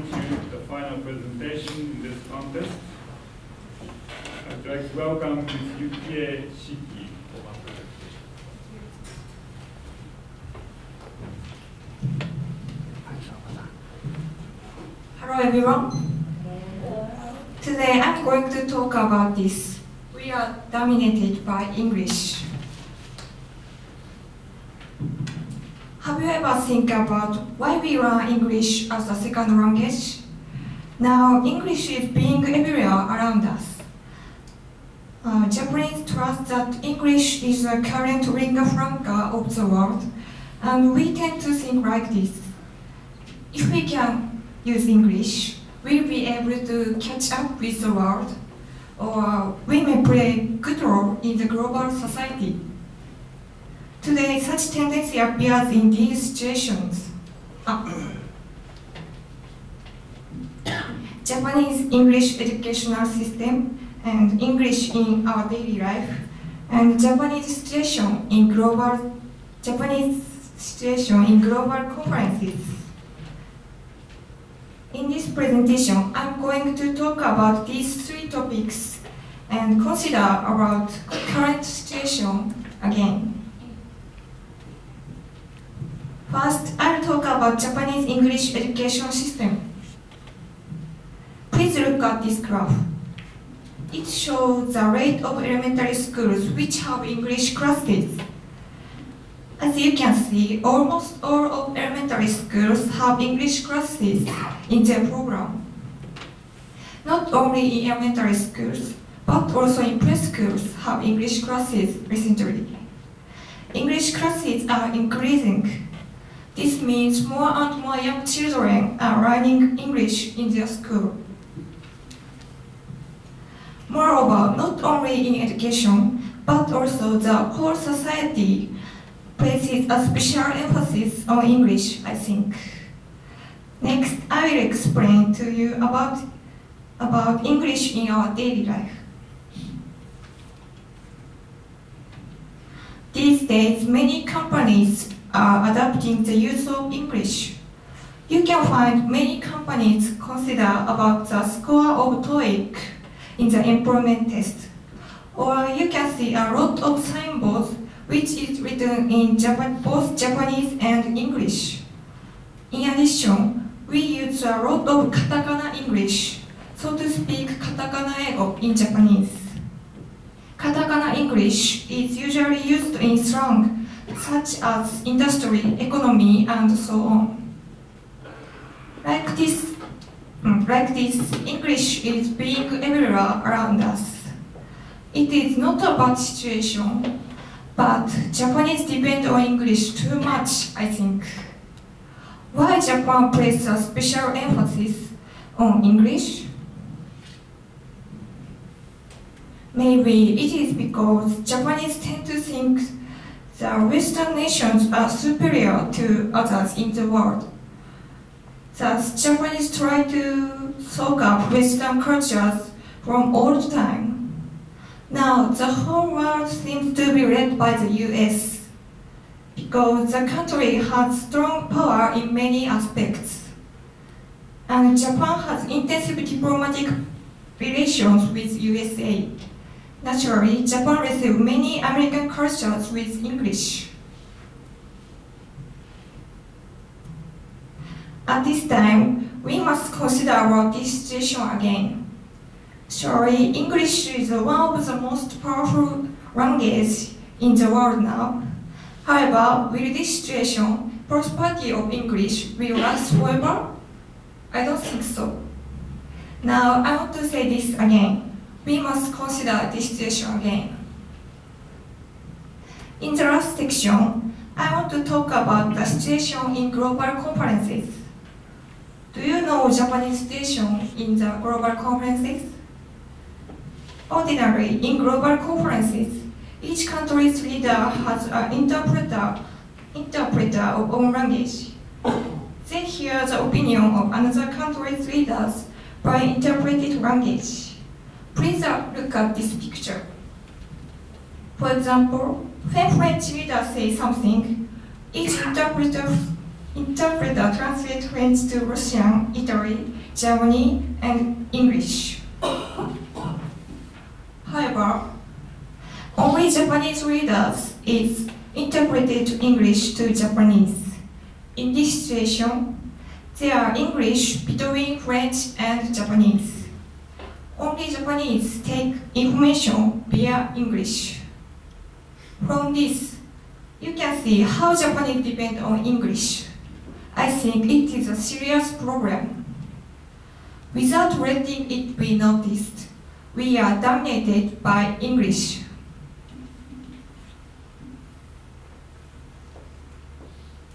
to the final presentation in this contest. I'd like to welcome Ms. Yukie Shiki for my presentation. Hello everyone. Today I'm going to talk about this. We are dominated by English. Have you ever think about why we learn English as a second language? Now English is being everywhere around us. Japanese trust that English is the current lingua franca of the world, and we tend to think like this. If we can use English, we'll be able to catch up with the world, or we may play a good role in the global society. Today, such tendency appears in these situations. Japanese English educational system and English in our daily life, and Japanese situation in global conferences. In this presentation, I'm going to talk about these three topics and consider about current situation again. First, I'll talk about Japanese English education system. Please look at this graph. It shows the rate of elementary schools which have English classes. As you can see, almost all of elementary schools have English classes in their program. Not only in elementary schools, but also in preschools have English classes recently. English classes are increasing. This means more and more young children are learning English in their school. Moreover, not only in education, but also the whole society places a special emphasis on English, I think. Next, I will explain to you about English in our daily life. These days, many companies are adopting the use of English. You can find many companies consider about the score of TOEIC in the employment test. Or you can see a lot of signboards which is written in both Japanese and English. In addition, we use a lot of katakana English, so to speak katakana ego in Japanese. Katakana English is usually used in slang, such as industry, economy, and so on. Like this, English is being everywhere around us. It is not a bad situation, but Japanese depend on English too much, I think. Why Japan places a special emphasis on English? Maybe it is because Japanese tend to think the Western nations are superior to others in the world. Thus, Japanese try to soak up Western cultures from old time. Now, the whole world seems to be led by the US, because the country has strong power in many aspects. And Japan has intensive diplomatic relations with USA. Naturally, Japan received many American cultures with English. At this time, we must consider about this situation again. Surely, English is one of the most powerful languages in the world now. However, with this situation, prosperity of English will last forever? I don't think so. Now, I want to say this again. We must consider this situation again. In the last section, I want to talk about the situation in global conferences. Do you know Japanese situation in the global conferences? Ordinarily, in global conferences, each country's leader has an interpreter of own language. They hear the opinion of another country's leaders by interpreted language. Please look at this picture. For example, when French leaders say something, each interpreter interpreter translate French to Russian, Italy, Germany, and English. However, only Japanese readers is interpreted to English to Japanese. In this situation, there are English between French and Japanese. Only Japanese take information via English. From this, you can see how Japanese depend on English. I think it is a serious problem. Without letting it be noticed, we are dominated by English.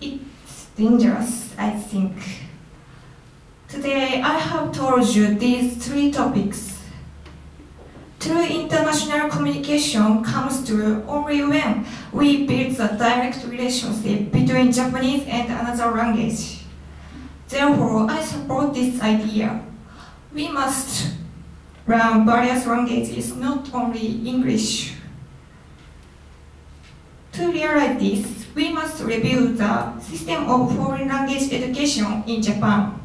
It's dangerous, I think. Today, I have told you these 3 topics. True international communication comes through only when we build a direct relationship between Japanese and another language. Therefore, I support this idea. We must learn various languages, not only English. To realize this, we must review the system of foreign language education in Japan.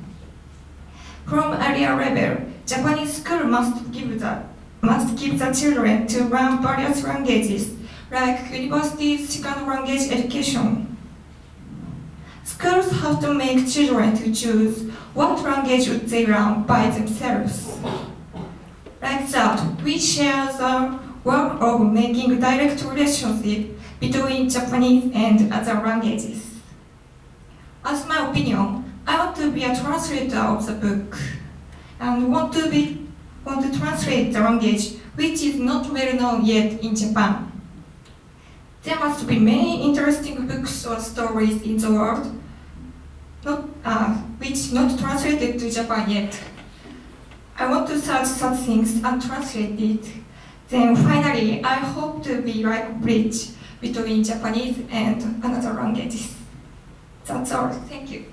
From earlier level, Japanese school must give the children to learn various languages, like university's second language education. Schools have to make children to choose what language would they learn by themselves. Like that, we share the work of making direct relationship between Japanese and other languages. As my opinion, I want to be a translator of the book and want to translate the language which is not well known yet in Japan. There must be many interesting books or stories in the world which not translated to Japan yet. I want to search such things and translate it. Then finally, I hope to be like a bridge between Japanese and another languages. That's all. Thank you.